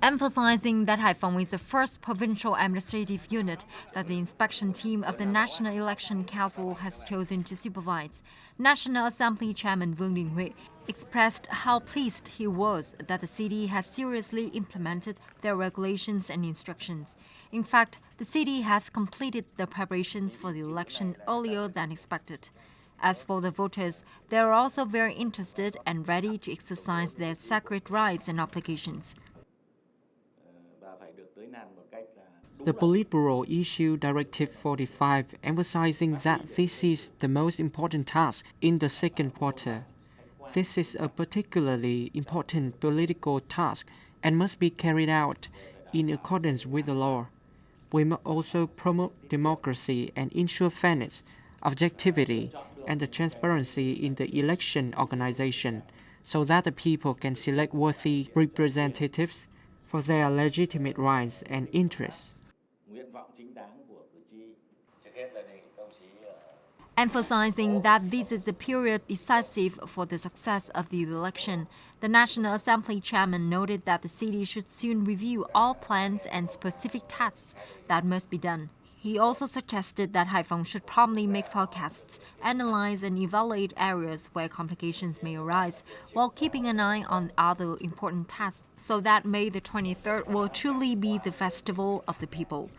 emphasizing that Hai Phong is the first provincial administrative unit that the inspection team of the National Election Council has chosen to supervise. National Assembly Chairman Vương Đình Huệ expressed how pleased he was that the city has seriously implemented their regulations and instructions. In fact, the city has completed the preparations for the election earlier than expected. As for the voters, they are also very interested and ready to exercise their sacred rights and obligations. The Politburo issued Directive 45, emphasizing that this is the most important task in the second quarter. This is a particularly important political task and must be carried out in accordance with the law. We must also promote democracy and ensure fairness, objectivity, and the transparency in the election organization so that the people can select worthy representatives for their legitimate rights and interests. Emphasizing that this is the period decisive for the success of the election, the National Assembly chairman noted that the city should soon review all plans and specific tasks that must be done. He also suggested that Hai Phong should promptly make forecasts, analyze and evaluate areas where complications may arise, while keeping an eye on other important tasks so that May the 23rd will truly be the festival of the people.